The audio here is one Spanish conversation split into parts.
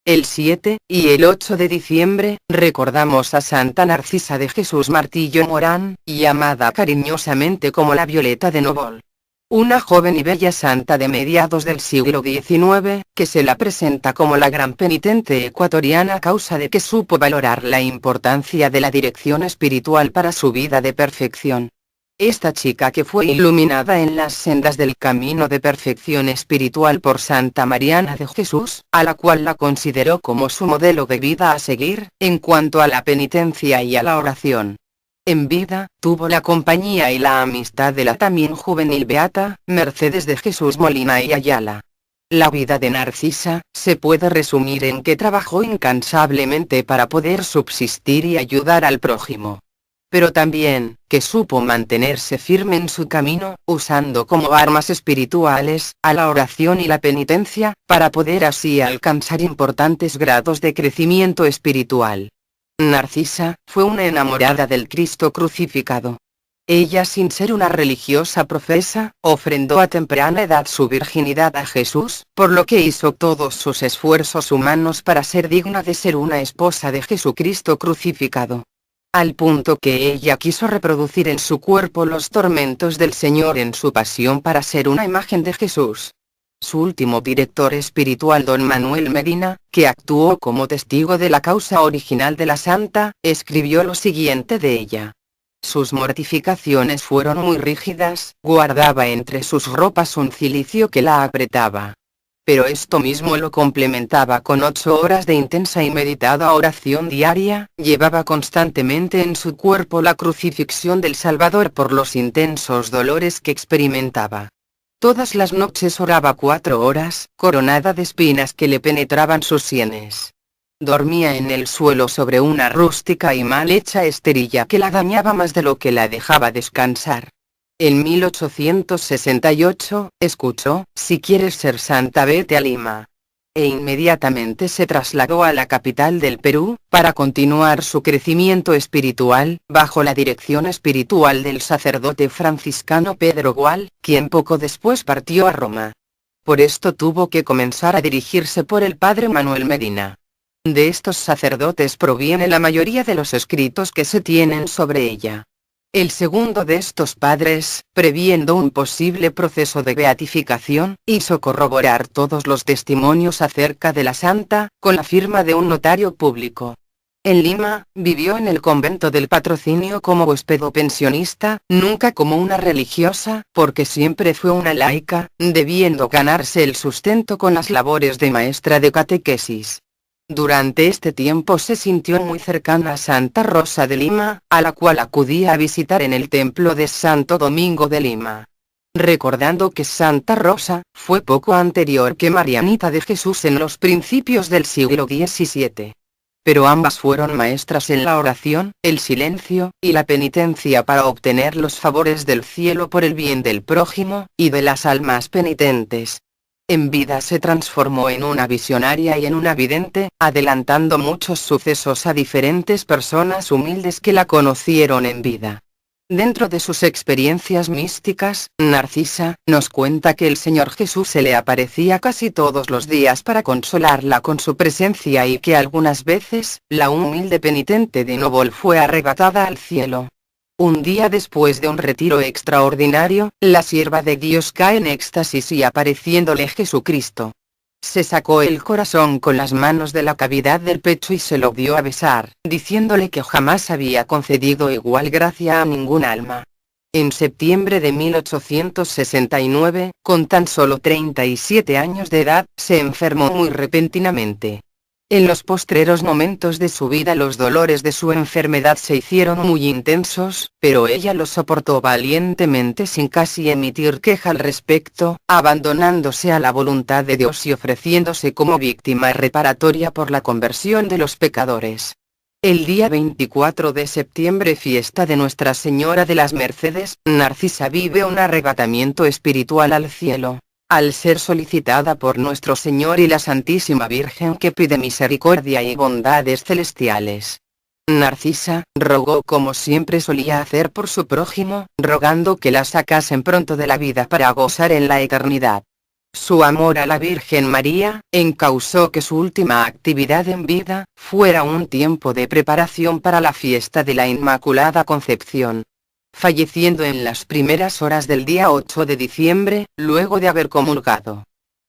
El 7 y el 8 de diciembre, recordamos a Santa Narcisa de Jesús Martillo Morán, llamada cariñosamente como la Violeta de Novol. Una joven y bella santa de mediados del siglo XIX, que se la presenta como la gran penitente ecuatoriana a causa de que supo valorar la importancia de la dirección espiritual para su vida de perfección. Esta chica que fue iluminada en las sendas del camino de perfección espiritual por Santa Mariana de Jesús, a la cual la consideró como su modelo de vida a seguir, en cuanto a la penitencia y a la oración. En vida, tuvo la compañía y la amistad de la también juvenil beata, Mercedes de Jesús Molina y Ayala. La vida de Narcisa, se puede resumir en que trabajó incansablemente para poder subsistir y ayudar al prójimo. Pero también, que supo mantenerse firme en su camino, usando como armas espirituales, a la oración y la penitencia, para poder así alcanzar importantes grados de crecimiento espiritual. Narcisa, fue una enamorada del Cristo crucificado. Ella, sin ser una religiosa profesa, ofrendó a temprana edad su virginidad a Jesús, por lo que hizo todos sus esfuerzos humanos para ser digna de ser una esposa de Jesucristo crucificado. Al punto que ella quiso reproducir en su cuerpo los tormentos del Señor en su pasión para ser una imagen de Jesús. Su último director espiritual, don Manuel Medina, que actuó como testigo de la causa original de la santa, escribió lo siguiente de ella. Sus mortificaciones fueron muy rígidas, guardaba entre sus ropas un cilicio que la apretaba. Pero esto mismo lo complementaba con 8 horas de intensa y meditada oración diaria, llevaba constantemente en su cuerpo la crucifixión del Salvador por los intensos dolores que experimentaba. Todas las noches oraba 4 horas, coronada de espinas que le penetraban sus sienes. Dormía en el suelo sobre una rústica y mal hecha esterilla que la dañaba más de lo que la dejaba descansar. En 1868, escuchó, si quieres ser santa vete a Lima. E inmediatamente se trasladó a la capital del Perú, para continuar su crecimiento espiritual, bajo la dirección espiritual del sacerdote franciscano Pedro Gual, quien poco después partió a Roma. Por esto tuvo que comenzar a dirigirse por el padre Manuel Medina. De estos sacerdotes proviene la mayoría de los escritos que se tienen sobre ella. El segundo de estos padres, previendo un posible proceso de beatificación, hizo corroborar todos los testimonios acerca de la santa, con la firma de un notario público. En Lima, vivió en el convento del Patrocinio como huésped o pensionista, nunca como una religiosa, porque siempre fue una laica, debiendo ganarse el sustento con las labores de maestra de catequesis. Durante este tiempo se sintió muy cercana a Santa Rosa de Lima, a la cual acudía a visitar en el templo de Santo Domingo de Lima. Recordando que Santa Rosa, fue poco anterior que Marianita de Jesús en los principios del siglo XVII. Pero ambas fueron maestras en la oración, el silencio, y la penitencia para obtener los favores del cielo por el bien del prójimo, y de las almas penitentes. En vida se transformó en una visionaria y en una vidente, adelantando muchos sucesos a diferentes personas humildes que la conocieron en vida. Dentro de sus experiencias místicas, Narcisa nos cuenta que el Señor Jesús se le aparecía casi todos los días para consolarla con su presencia y que algunas veces, la humilde penitente de Novol fue arrebatada al cielo. Un día después de un retiro extraordinario, la sierva de Dios cae en éxtasis y apareciéndole Jesucristo, se sacó el corazón con las manos de la cavidad del pecho y se lo dio a besar, diciéndole que jamás había concedido igual gracia a ningún alma. En septiembre de 1869, con tan solo 37 años de edad, se enfermó muy repentinamente. En los postreros momentos de su vida los dolores de su enfermedad se hicieron muy intensos, pero ella los soportó valientemente sin casi emitir queja al respecto, abandonándose a la voluntad de Dios y ofreciéndose como víctima reparatoria por la conversión de los pecadores. El día 24 de septiembre, fiesta de Nuestra Señora de las Mercedes, Narcisa vive un arrebatamiento espiritual al cielo, al ser solicitada por nuestro Señor y la Santísima Virgen que pide misericordia y bondades celestiales. Narcisa, rogó como siempre solía hacer por su prójimo, rogando que la sacasen pronto de la vida para gozar en la eternidad. Su amor a la Virgen María encausó que su última actividad en vida fuera un tiempo de preparación para la fiesta de la Inmaculada Concepción. Falleciendo en las primeras horas del día 8 de diciembre, luego de haber comulgado.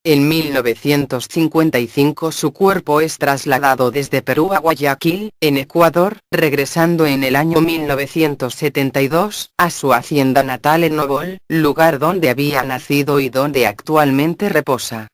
En 1955 su cuerpo es trasladado desde Perú a Guayaquil, en Ecuador, regresando en el año 1972 a su hacienda natal en Novol, lugar donde había nacido y donde actualmente reposa.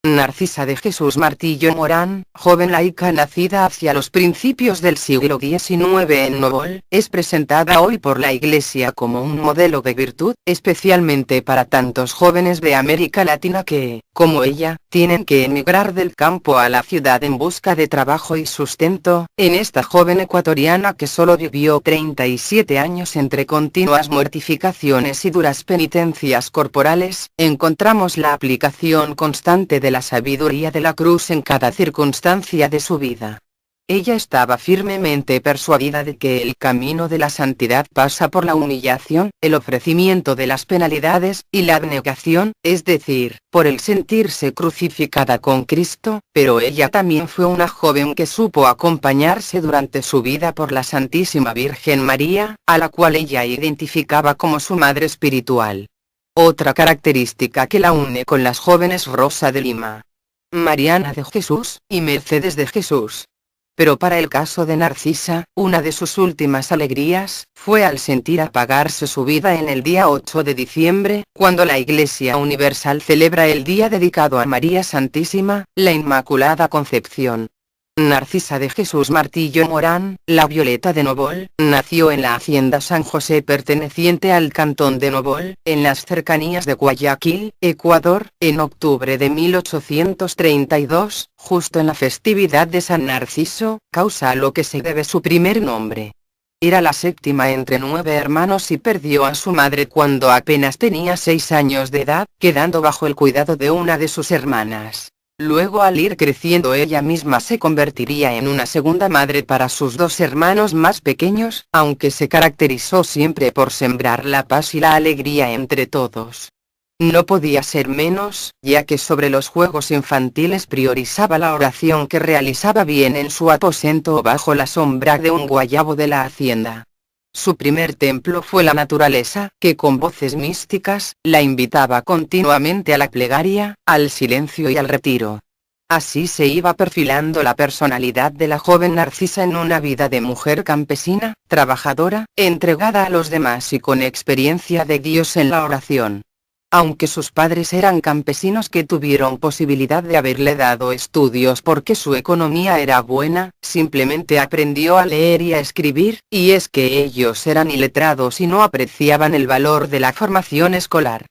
Narcisa de Jesús Martillo Morán, joven laica nacida hacia los principios del siglo XIX en Novol, es presentada hoy por la Iglesia como un modelo de virtud, especialmente para tantos jóvenes de América Latina que, como ella, tienen que emigrar del campo a la ciudad en busca de trabajo y sustento. En esta joven ecuatoriana que solo vivió 37 años entre continuas mortificaciones y duras penitencias corporales, encontramos la aplicación constante de la sabiduría de la cruz en cada circunstancia de su vida. Ella estaba firmemente persuadida de que el camino de la santidad pasa por la humillación, el ofrecimiento de las penalidades, y la abnegación, es decir, por el sentirse crucificada con Cristo, pero ella también fue una joven que supo acompañarse durante su vida por la Santísima Virgen María, a la cual ella identificaba como su madre espiritual. Otra característica que la une con las jóvenes Rosa de Lima, Mariana de Jesús, y Mercedes de Jesús. Pero para el caso de Narcisa, una de sus últimas alegrías fue al sentir apagarse su vida en el día 8 de diciembre, cuando la Iglesia Universal celebra el día dedicado a María Santísima, la Inmaculada Concepción. Narcisa de Jesús Martillo Morán, la Violeta de Novol, nació en la hacienda San José perteneciente al cantón de Novol, en las cercanías de Guayaquil, Ecuador, en octubre de 1832, justo en la festividad de San Narciso, causa a lo que se debe su primer nombre. Era la séptima entre 9 hermanos y perdió a su madre cuando apenas tenía 6 años de edad, quedando bajo el cuidado de una de sus hermanas. Luego, al ir creciendo, ella misma se convertiría en una segunda madre para sus 2 hermanos más pequeños, aunque se caracterizó siempre por sembrar la paz y la alegría entre todos. No podía ser menos, ya que sobre los juegos infantiles priorizaba la oración que realizaba bien en su aposento o bajo la sombra de un guayabo de la hacienda. Su primer templo fue la naturaleza, que con voces místicas, la invitaba continuamente a la plegaria, al silencio y al retiro. Así se iba perfilando la personalidad de la joven Narcisa en una vida de mujer campesina, trabajadora, entregada a los demás y con experiencia de Dios en la oración. Aunque sus padres eran campesinos que tuvieron posibilidad de haberle dado estudios porque su economía era buena, simplemente aprendió a leer y a escribir, y es que ellos eran iletrados y no apreciaban el valor de la formación escolar.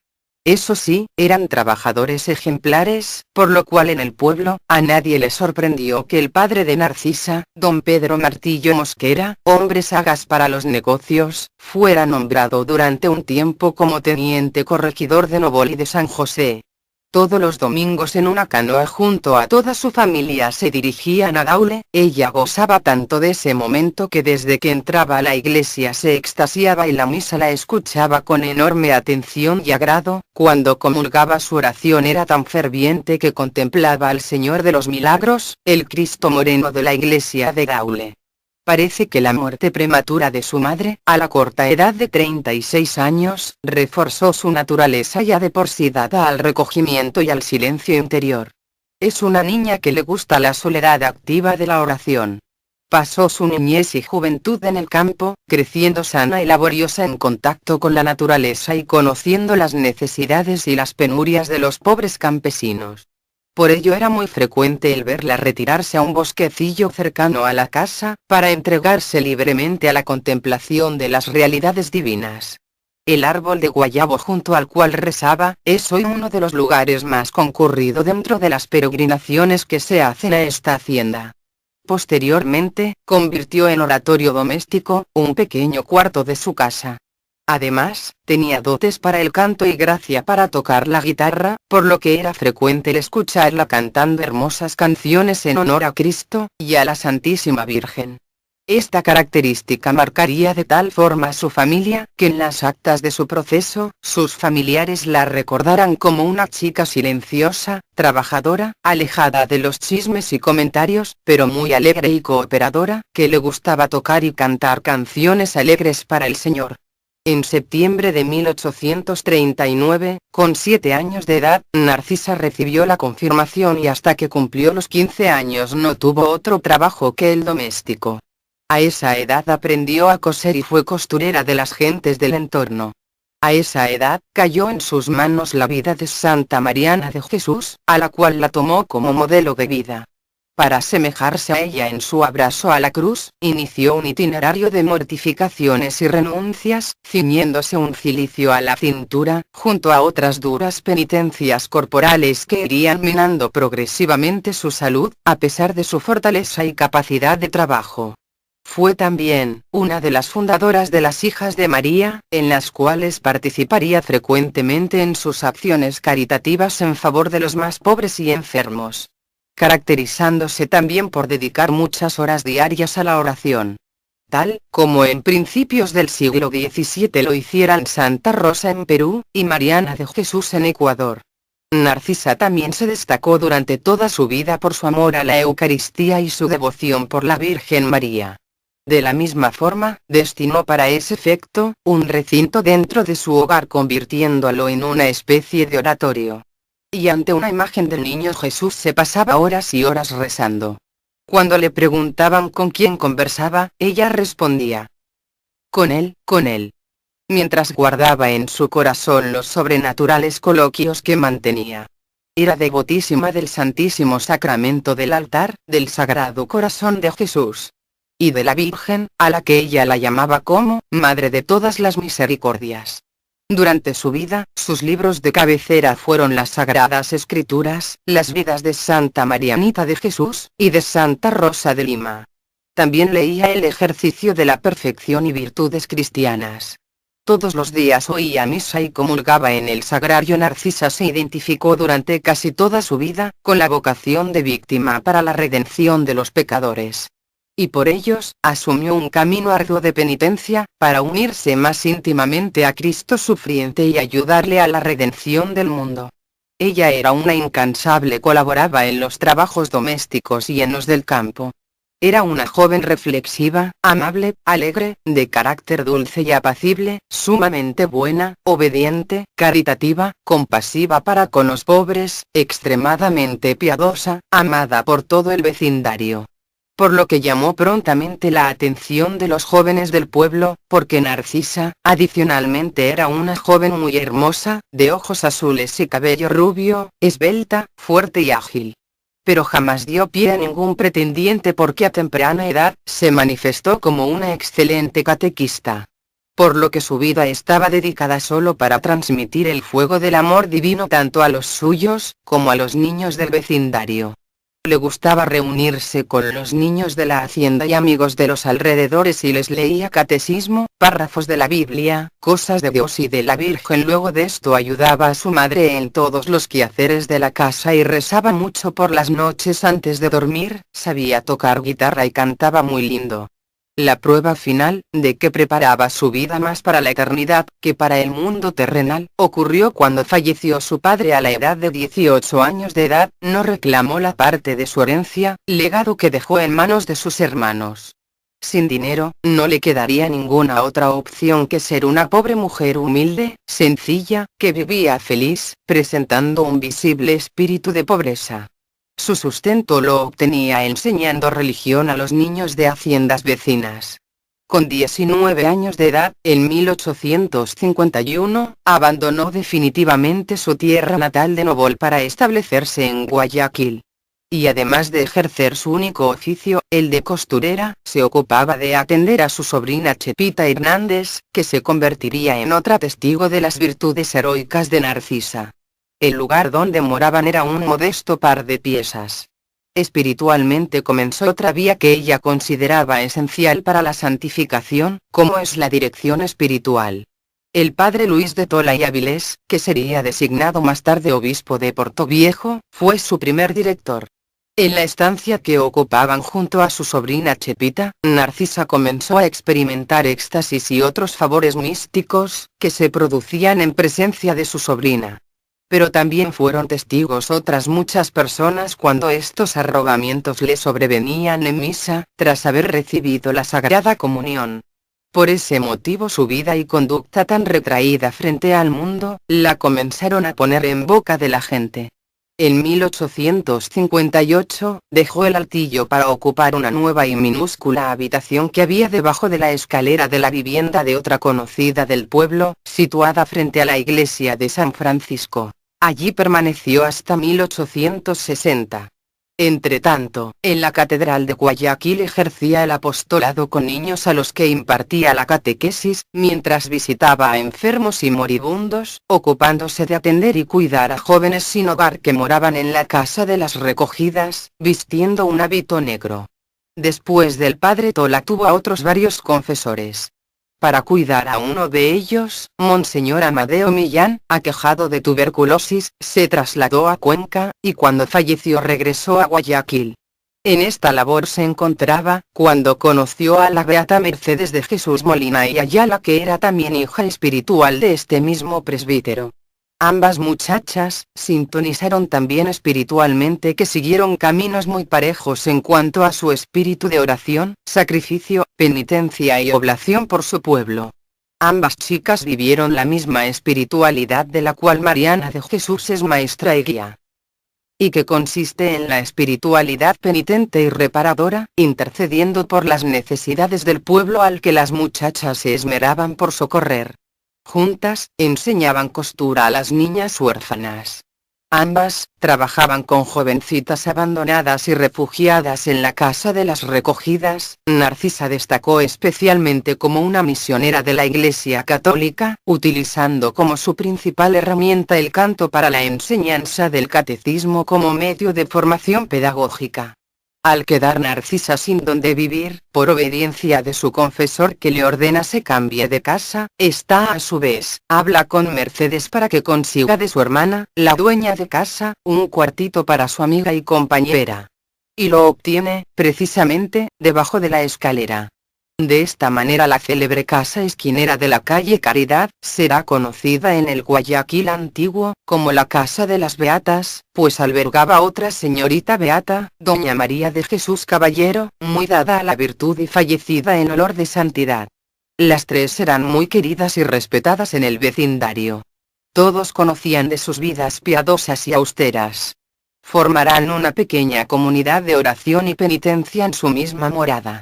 Eso sí, eran trabajadores ejemplares, por lo cual en el pueblo, a nadie le sorprendió que el padre de Narcisa, don Pedro Martillo Mosquera, hombre sagaz para los negocios, fuera nombrado durante un tiempo como teniente corregidor de Novol y de San José. Todos los domingos en una canoa junto a toda su familia se dirigían a Daule. Ella gozaba tanto de ese momento que desde que entraba a la iglesia se extasiaba y la misa la escuchaba con enorme atención y agrado. Cuando comulgaba, su oración era tan ferviente que contemplaba al Señor de los Milagros, el Cristo moreno de la iglesia de Daule. Parece que la muerte prematura de su madre, a la corta edad de 36 años, reforzó su naturaleza ya de por sí dada al recogimiento y al silencio interior. Es una niña que le gusta la soledad activa de la oración. Pasó su niñez y juventud en el campo, creciendo sana y laboriosa en contacto con la naturaleza y conociendo las necesidades y las penurias de los pobres campesinos. Por ello era muy frecuente el verla retirarse a un bosquecillo cercano a la casa, para entregarse libremente a la contemplación de las realidades divinas. El árbol de guayabo junto al cual rezaba, es hoy uno de los lugares más concurrido dentro de las peregrinaciones que se hacen a esta hacienda. Posteriormente, convirtió en oratorio doméstico, un pequeño cuarto de su casa. Además, tenía dotes para el canto y gracia para tocar la guitarra, por lo que era frecuente el escucharla cantando hermosas canciones en honor a Cristo y a la Santísima Virgen. Esta característica marcaría de tal forma a su familia, que en las actas de su proceso, sus familiares la recordarán como una chica silenciosa, trabajadora, alejada de los chismes y comentarios, pero muy alegre y cooperadora, que le gustaba tocar y cantar canciones alegres para el Señor. En septiembre de 1839, con 7 años de edad, Narcisa recibió la confirmación y hasta que cumplió los 15 años no tuvo otro trabajo que el doméstico. A esa edad aprendió a coser y fue costurera de las gentes del entorno. A esa edad, cayó en sus manos la vida de Santa Mariana de Jesús, a la cual la tomó como modelo de vida. Para asemejarse a ella en su abrazo a la cruz, inició un itinerario de mortificaciones y renuncias, ciñéndose un cilicio a la cintura, junto a otras duras penitencias corporales que irían minando progresivamente su salud, a pesar de su fortaleza y capacidad de trabajo. Fue también una de las fundadoras de las Hijas de María, en las cuales participaría frecuentemente en sus acciones caritativas en favor de los más pobres y enfermos, caracterizándose también por dedicar muchas horas diarias a la oración, tal como en principios del siglo XVII lo hicieran Santa Rosa en Perú, y Mariana de Jesús en Ecuador. Narcisa también se destacó durante toda su vida por su amor a la Eucaristía y su devoción por la Virgen María. De la misma forma, destinó para ese efecto, un recinto dentro de su hogar convirtiéndolo en una especie de oratorio. Y ante una imagen del niño Jesús se pasaba horas y horas rezando. Cuando le preguntaban con quién conversaba, ella respondía: con él, mientras guardaba en su corazón los sobrenaturales coloquios que mantenía. Era devotísima del Santísimo Sacramento del altar, del Sagrado Corazón de Jesús y de la Virgen, a la que ella la llamaba como Madre de todas las misericordias. Durante su vida, sus libros de cabecera fueron las Sagradas Escrituras, las vidas de Santa Marianita de Jesús, y de Santa Rosa de Lima. También leía el Ejercicio de la Perfección y Virtudes Cristianas. Todos los días oía misa y comulgaba en el sagrario. Narcisa se identificó durante casi toda su vida, con la vocación de víctima para la redención de los pecadores. Y por ellos, asumió un camino arduo de penitencia, para unirse más íntimamente a Cristo sufriente y ayudarle a la redención del mundo. Ella era una incansable, colaboraba en los trabajos domésticos y en los del campo. Era una joven reflexiva, amable, alegre, de carácter dulce y apacible, sumamente buena, obediente, caritativa, compasiva para con los pobres, extremadamente piadosa, amada por todo el vecindario. Por lo que llamó prontamente la atención de los jóvenes del pueblo, porque Narcisa, adicionalmente era una joven muy hermosa, de ojos azules y cabello rubio, esbelta, fuerte y ágil. Pero jamás dio pie a ningún pretendiente porque a temprana edad, se manifestó como una excelente catequista. Por lo que su vida estaba dedicada solo para transmitir el fuego del amor divino tanto a los suyos, como a los niños del vecindario. Le gustaba reunirse con los niños de la hacienda y amigos de los alrededores y les leía catecismo, párrafos de la Biblia, cosas de Dios y de la Virgen. Luego de esto ayudaba a su madre en todos los quehaceres de la casa y rezaba mucho por las noches antes de dormir. Sabía tocar guitarra y cantaba muy lindo. La prueba final, de que preparaba su vida más para la eternidad, que para el mundo terrenal, ocurrió cuando falleció su padre a la edad de 18 años de edad. No reclamó la parte de su herencia, legado que dejó en manos de sus hermanos. Sin dinero, no le quedaría ninguna otra opción que ser una pobre mujer humilde, sencilla, que vivía feliz, presentando un visible espíritu de pobreza. Su sustento lo obtenía enseñando religión a los niños de haciendas vecinas. Con 19 años de edad, en 1851, abandonó definitivamente su tierra natal de Novol para establecerse en Guayaquil. Y además de ejercer su único oficio, el de costurera, se ocupaba de atender a su sobrina Chepita Hernández, que se convertiría en otra testigo de las virtudes heroicas de Narcisa. El lugar donde moraban era un modesto par de piezas. Espiritualmente comenzó otra vía que ella consideraba esencial para la santificación, como es la dirección espiritual. El padre Luis de Tola y Avilés, que sería designado más tarde obispo de Portoviejo, fue su primer director. En la estancia que ocupaban junto a su sobrina Chepita, Narcisa comenzó a experimentar éxtasis y otros favores místicos, que se producían en presencia de su sobrina. Pero también fueron testigos otras muchas personas cuando estos arrobamientos le sobrevenían en misa, tras haber recibido la Sagrada Comunión. Por ese motivo su vida y conducta tan retraída frente al mundo, la comenzaron a poner en boca de la gente. En 1858, dejó el altillo para ocupar una nueva y minúscula habitación que había debajo de la escalera de la vivienda de otra conocida del pueblo, situada frente a la iglesia de San Francisco. Allí permaneció hasta 1860. Entretanto, en la Catedral de Guayaquil ejercía el apostolado con niños a los que impartía la catequesis, mientras visitaba a enfermos y moribundos, ocupándose de atender y cuidar a jóvenes sin hogar que moraban en la Casa de las Recogidas, vistiendo un hábito negro. Después del padre Tola tuvo a otros varios confesores. Para cuidar a uno de ellos, Monseñor Amadeo Millán, aquejado de tuberculosis, se trasladó a Cuenca, y cuando falleció regresó a Guayaquil. En esta labor se encontraba, cuando conoció a la beata Mercedes de Jesús Molina y Ayala, que era también hija espiritual de este mismo presbítero. Ambas muchachas sintonizaron también espiritualmente, que siguieron caminos muy parejos en cuanto a su espíritu de oración, sacrificio, penitencia y oblación por su pueblo. Ambas chicas vivieron la misma espiritualidad de la cual Mariana de Jesús es maestra y guía, y que consiste en la espiritualidad penitente y reparadora, intercediendo por las necesidades del pueblo al que las muchachas se esmeraban por socorrer. Juntas, enseñaban costura a las niñas huérfanas. Ambas, trabajaban con jovencitas abandonadas y refugiadas en la Casa de las Recogidas. Narcisa destacó especialmente como una misionera de la Iglesia Católica, utilizando como su principal herramienta el canto para la enseñanza del catecismo como medio de formación pedagógica. Al quedar Narcisa sin donde vivir, por obediencia de su confesor que le ordena se cambie de casa, esta a su vez, habla con Mercedes para que consiga de su hermana, la dueña de casa, un cuartito para su amiga y compañera. Y lo obtiene, precisamente, debajo de la escalera. De esta manera la célebre casa esquinera de la calle Caridad, será conocida en el Guayaquil antiguo, como la Casa de las Beatas, pues albergaba otra señorita beata, doña María de Jesús Caballero, muy dada a la virtud y fallecida en olor de santidad. Las tres eran muy queridas y respetadas en el vecindario. Todos conocían de sus vidas piadosas y austeras. Formarán una pequeña comunidad de oración y penitencia en su misma morada.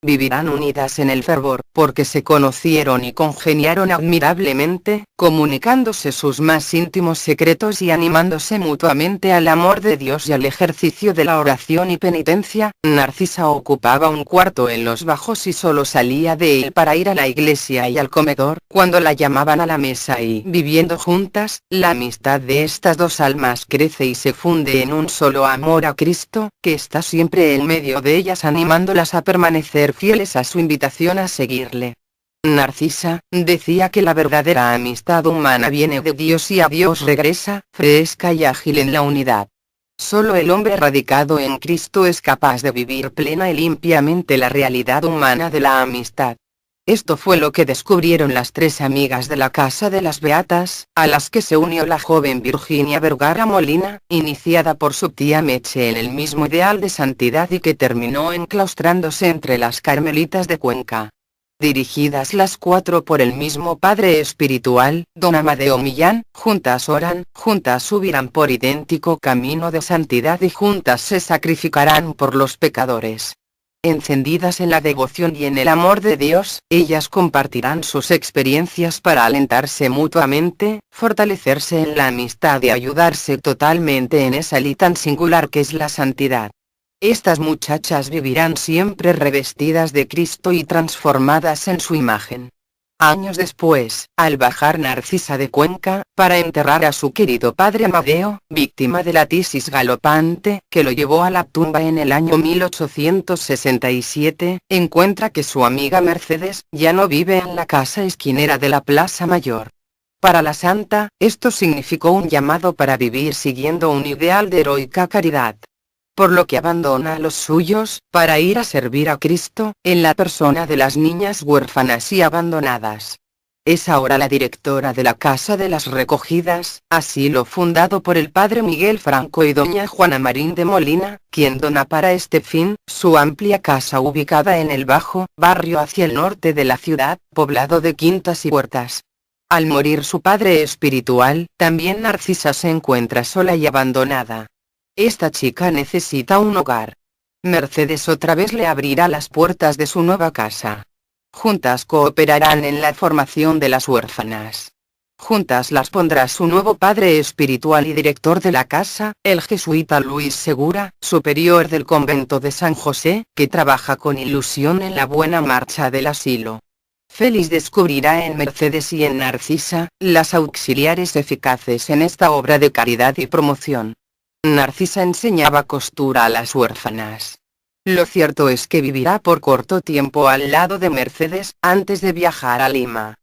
Vivirán unidas en el fervor, porque se conocieron y congeniaron admirablemente, comunicándose sus más íntimos secretos y animándose mutuamente al amor de Dios y al ejercicio de la oración y penitencia. Narcisa ocupaba un cuarto en los bajos y solo salía de él para ir a la iglesia y al comedor, cuando la llamaban a la mesa, y, viviendo juntas, la amistad de estas dos almas crece y se funde en un solo amor a Cristo, que está siempre en medio de ellas animándolas a permanecer fieles a su invitación a seguirle. Narcisa decía que la verdadera amistad humana viene de Dios y a Dios regresa, fresca y ágil en la unidad. Solo el hombre radicado en Cristo es capaz de vivir plena y limpiamente la realidad humana de la amistad. Esto fue lo que descubrieron las tres amigas de la Casa de las Beatas, a las que se unió la joven Virginia Vergara Molina, iniciada por su tía Meche en el mismo ideal de santidad y que terminó enclaustrándose entre las Carmelitas de Cuenca. Dirigidas las cuatro por el mismo padre espiritual, don Amadeo Millán, juntas oran, juntas subirán por idéntico camino de santidad y juntas se sacrificarán por los pecadores. Encendidas en la devoción y en el amor de Dios, ellas compartirán sus experiencias para alentarse mutuamente, fortalecerse en la amistad y ayudarse totalmente en esa ley tan singular que es la santidad. Estas muchachas vivirán siempre revestidas de Cristo y transformadas en su imagen. Años después, al bajar Narcisa de Cuenca, para enterrar a su querido padre Amadeo, víctima de la tisis galopante, que lo llevó a la tumba en el año 1867, encuentra que su amiga Mercedes, ya no vive en la casa esquinera de la Plaza Mayor. Para la santa, esto significó un llamado para vivir siguiendo un ideal de heroica caridad. por lo que abandona a los suyos, para ir a servir a Cristo, en la persona de las niñas huérfanas y abandonadas. Es ahora la directora de la Casa de las Recogidas, asilo fundado por el padre Miguel Franco y doña Juana Marín de Molina, quien dona para este fin, su amplia casa ubicada en el Bajo, barrio hacia el norte de la ciudad, poblado de quintas y huertas. Al morir su padre espiritual, también Narcisa se encuentra sola y abandonada. Esta chica necesita un hogar. Mercedes otra vez le abrirá las puertas de su nueva casa. Juntas cooperarán en la formación de las huérfanas. Juntas las pondrá su nuevo padre espiritual y director de la casa, el jesuita Luis Segura, superior del convento de San José, que trabaja con ilusión en la buena marcha del asilo. Félix descubrirá en Mercedes y en Narcisa, las auxiliares eficaces en esta obra de caridad y promoción. Narcisa enseñaba costura a las huérfanas. Lo cierto es que vivirá por corto tiempo al lado de Mercedes, antes de viajar a Lima.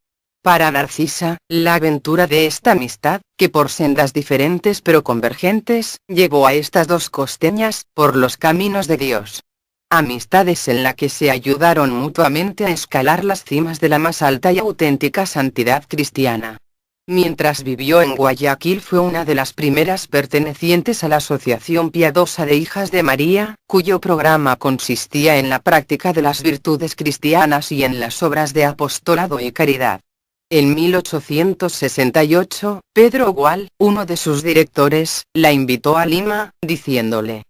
Para Narcisa, la aventura de esta amistad, que por sendas diferentes pero convergentes, llevó a estas dos costeñas, por los caminos de Dios. Amistades en la que se ayudaron mutuamente a escalar las cimas de la más alta y auténtica santidad cristiana. Mientras vivió en Guayaquil fue una de las primeras pertenecientes a la Asociación Piadosa de Hijas de María, cuyo programa consistía en la práctica de las virtudes cristianas y en las obras de apostolado y caridad. En 1868, Pedro Gual, uno de sus directores, la invitó a Lima, diciéndole: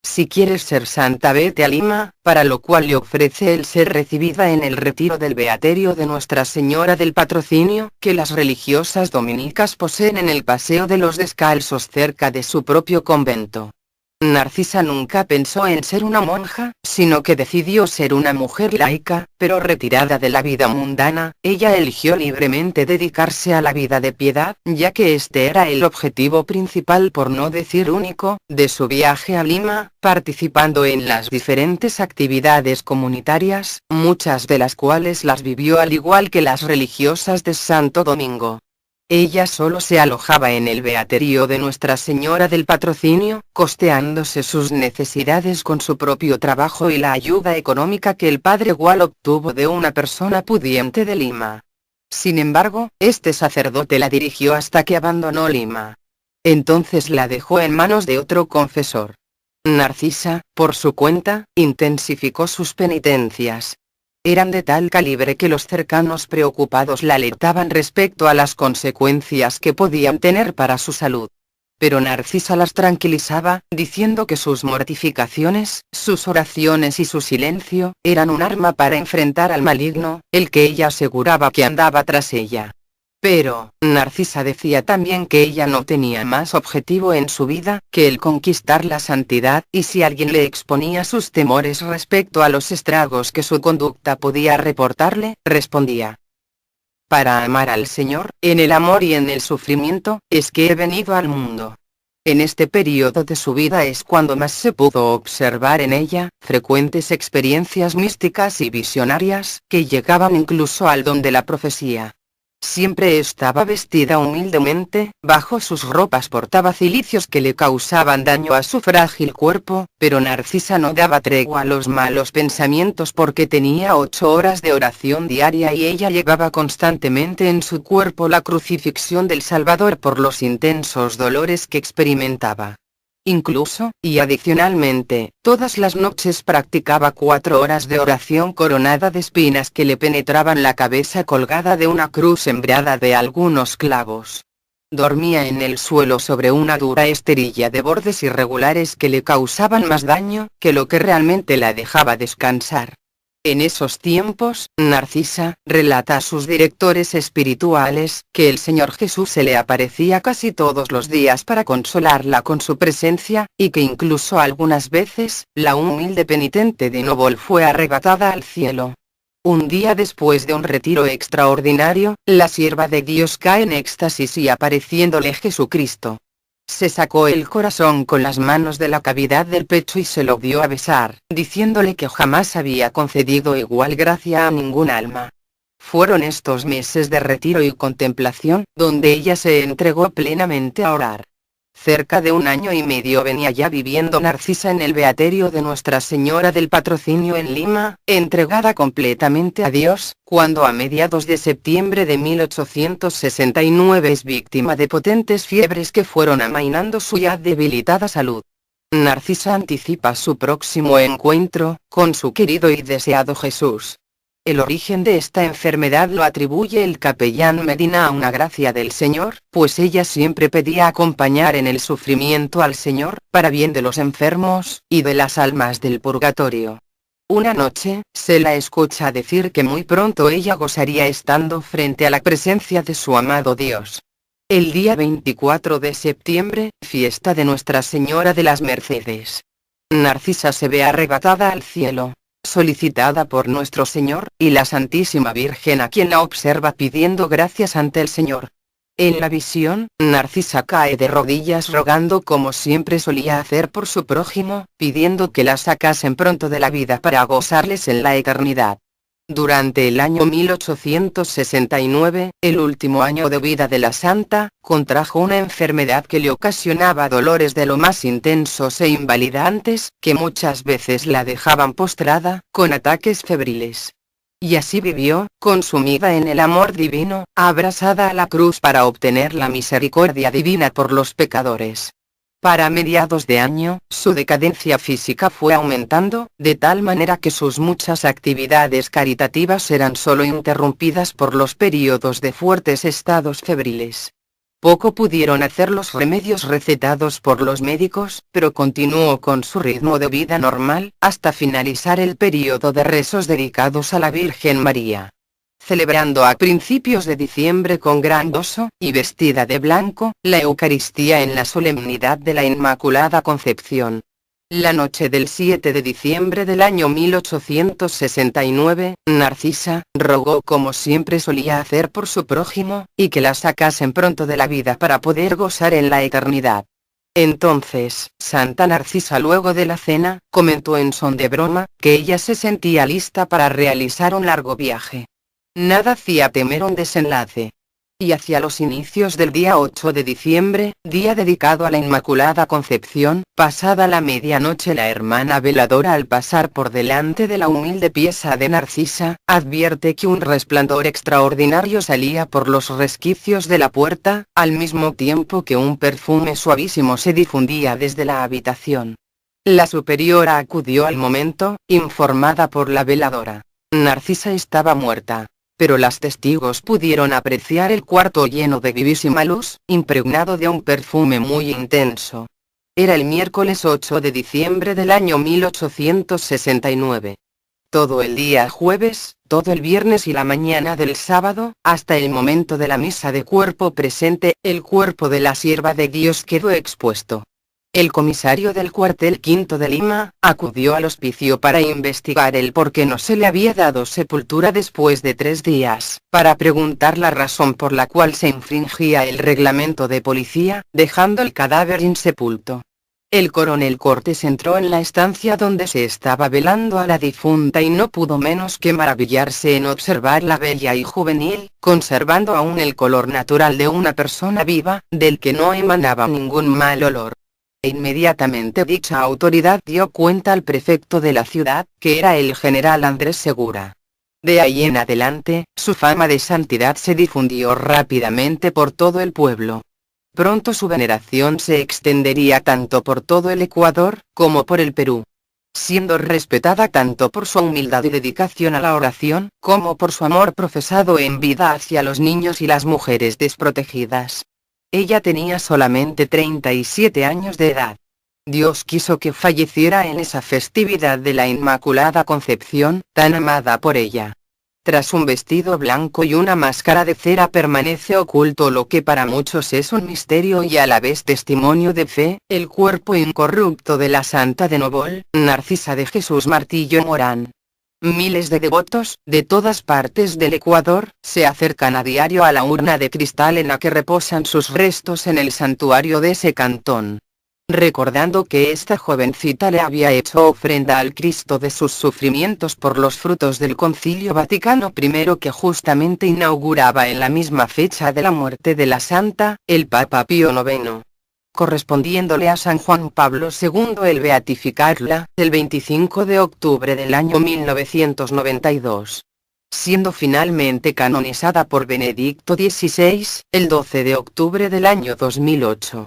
«Si quieres ser santa vete a Lima», para lo cual le ofrece el ser recibida en el retiro del Beaterio de Nuestra Señora del Patrocinio, que las religiosas dominicas poseen en el Paseo de los Descalzos cerca de su propio convento. Narcisa nunca pensó en ser una monja, sino que decidió ser una mujer laica, pero retirada de la vida mundana. Ella eligió libremente dedicarse a la vida de piedad, ya que este era el objetivo principal, por no decir único, de su viaje a Lima, participando en las diferentes actividades comunitarias, muchas de las cuales las vivió al igual que las religiosas de Santo Domingo. Ella solo se alojaba en el Beaterio de Nuestra Señora del Patrocinio, costeándose sus necesidades con su propio trabajo y la ayuda económica que el padre Gual obtuvo de una persona pudiente de Lima. Sin embargo, este sacerdote la dirigió hasta que abandonó Lima. Entonces la dejó en manos de otro confesor. Narcisa, por su cuenta, intensificó sus penitencias. Eran de tal calibre que los cercanos preocupados la alertaban respecto a las consecuencias que podían tener para su salud. Pero Narcisa las tranquilizaba, diciendo que sus mortificaciones, sus oraciones y su silencio, eran un arma para enfrentar al maligno, el que ella aseguraba que andaba tras ella. Pero, Narcisa decía también que ella no tenía más objetivo en su vida, que el conquistar la santidad, y si alguien le exponía sus temores respecto a los estragos que su conducta podía reportarle, respondía: «Para amar al Señor, en el amor y en el sufrimiento, es que he venido al mundo». En este periodo de su vida es cuando más se pudo observar en ella, frecuentes experiencias místicas y visionarias, que llegaban incluso al don de la profecía. Siempre estaba vestida humildemente, bajo sus ropas portaba cilicios que le causaban daño a su frágil cuerpo, pero Narcisa no daba tregua a los malos pensamientos porque tenía 8 horas de oración diaria y ella llevaba constantemente en su cuerpo la crucifixión del Salvador por los intensos dolores que experimentaba. Incluso, y adicionalmente, todas las noches practicaba 4 horas de oración coronada de espinas que le penetraban la cabeza colgada de una cruz sembrada de algunos clavos. Dormía en el suelo sobre una dura esterilla de bordes irregulares que le causaban más daño que lo que realmente la dejaba descansar. En esos tiempos, Narcisa, relata a sus directores espirituales, que el Señor Jesús se le aparecía casi todos los días para consolarla con su presencia, y que incluso algunas veces, la humilde penitente de Novol fue arrebatada al cielo. Un día después de un retiro extraordinario, la sierva de Dios cae en éxtasis y apareciéndole Jesucristo, se sacó el corazón con las manos de la cavidad del pecho y se lo dio a besar, diciéndole que jamás había concedido igual gracia a ningún alma. Fueron estos meses de retiro y contemplación, donde ella se entregó plenamente a orar. Cerca de 1 año y medio venía ya viviendo Narcisa en el beaterio de Nuestra Señora del Patrocinio en Lima, entregada completamente a Dios, cuando a mediados de septiembre de 1869 es víctima de potentes fiebres que fueron amainando su ya debilitada salud. Narcisa anticipa su próximo encuentro con su querido y deseado Jesús. El origen de esta enfermedad lo atribuye el capellán Medina a una gracia del Señor, pues ella siempre pedía acompañar en el sufrimiento al Señor, para bien de los enfermos, y de las almas del purgatorio. Una noche, se la escucha decir que muy pronto ella gozaría estando frente a la presencia de su amado Dios. El día 24 de septiembre, fiesta de Nuestra Señora de las Mercedes. Narcisa se ve arrebatada al cielo, solicitada por nuestro Señor, y la Santísima Virgen a quien la observa pidiendo gracias ante el Señor. En la visión, Narcisa cae de rodillas rogando como siempre solía hacer por su prójimo, pidiendo que la sacasen pronto de la vida para gozarles en la eternidad. Durante el año 1869, el último año de vida de la santa, contrajo una enfermedad que le ocasionaba dolores de lo más intensos e invalidantes, que muchas veces la dejaban postrada, con ataques febriles. Y así vivió, consumida en el amor divino, abrazada a la cruz para obtener la misericordia divina por los pecadores. Para mediados de año, su decadencia física fue aumentando, de tal manera que sus muchas actividades caritativas eran solo interrumpidas por los períodos de fuertes estados febriles. Poco pudieron hacer los remedios recetados por los médicos, pero continuó con su ritmo de vida normal, hasta finalizar el período de rezos dedicados a la Virgen María. Celebrando a principios de diciembre con gran gozo, y vestida de blanco, la Eucaristía en la solemnidad de la Inmaculada Concepción. La noche del 7 de diciembre del año 1869, Narcisa rogó como siempre solía hacer por su prójimo, y que la sacasen pronto de la vida para poder gozar en la eternidad. Entonces, Santa Narcisa luego de la cena, comentó en son de broma, que ella se sentía lista para realizar un largo viaje. Nada hacía temer un desenlace. Y hacia los inicios del día 8 de diciembre, día dedicado a la Inmaculada Concepción, pasada la medianoche la hermana veladora al pasar por delante de la humilde pieza de Narcisa, advierte que un resplandor extraordinario salía por los resquicios de la puerta, al mismo tiempo que un perfume suavísimo se difundía desde la habitación. La superiora acudió al momento, informada por la veladora. Narcisa estaba muerta. Pero las testigos pudieron apreciar el cuarto lleno de vivísima luz, impregnado de un perfume muy intenso. Era el miércoles 8 de diciembre del año 1869. Todo el día jueves, todo el viernes y la mañana del sábado, hasta el momento de la misa de cuerpo presente, el cuerpo de la sierva de Dios quedó expuesto. El comisario del cuartel quinto de Lima, acudió al hospicio para investigar el por qué no se le había dado sepultura después de 3 días, para preguntar la razón por la cual se infringía el reglamento de policía, dejando el cadáver insepulto. El coronel Cortés entró en la estancia donde se estaba velando a la difunta y no pudo menos que maravillarse en observar la bella y juvenil, conservando aún el color natural de una persona viva, del que no emanaba ningún mal olor. Inmediatamente dicha autoridad dio cuenta al prefecto de la ciudad, que era el general Andrés Segura. De ahí en adelante, su fama de santidad se difundió rápidamente por todo el pueblo. Pronto su veneración se extendería tanto por todo el Ecuador, como por el Perú. Siendo respetada tanto por su humildad y dedicación a la oración, como por su amor profesado en vida hacia los niños y las mujeres desprotegidas. Ella tenía solamente 37 años de edad. Dios quiso que falleciera en esa festividad de la Inmaculada Concepción, tan amada por ella. Tras un vestido blanco y una máscara de cera permanece oculto lo que para muchos es un misterio y a la vez testimonio de fe, el cuerpo incorrupto de la Santa de Novol, Narcisa de Jesús Martillo Morán. Miles de devotos, de todas partes del Ecuador, se acercan a diario a la urna de cristal en la que reposan sus restos en el santuario de ese cantón. Recordando que esta jovencita le había hecho ofrenda al Cristo de sus sufrimientos por los frutos del Concilio Vaticano I que justamente inauguraba en la misma fecha de la muerte de la santa, el Papa Pío IX. correspondiéndole a San Juan Pablo II el beatificarla, el 25 de octubre del año 1992. Siendo finalmente canonizada por Benedicto XVI, el 12 de octubre del año 2008.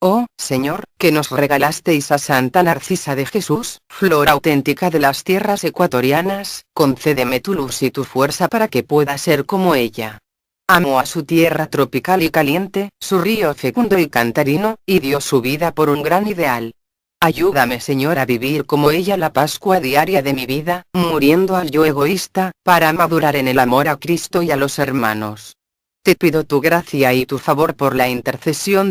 Oh, Señor, que nos regalasteis a Santa Narcisa de Jesús, flor auténtica de las tierras ecuatorianas, concédeme tu luz y tu fuerza para que pueda ser como ella. Amó a su tierra tropical y caliente, su río fecundo y cantarino, y dio su vida por un gran ideal. Ayúdame, Señor, a vivir como ella la Pascua diaria de mi vida, muriendo al yo egoísta, para madurar en el amor a Cristo y a los hermanos. Te pido tu gracia y tu favor por la intercesión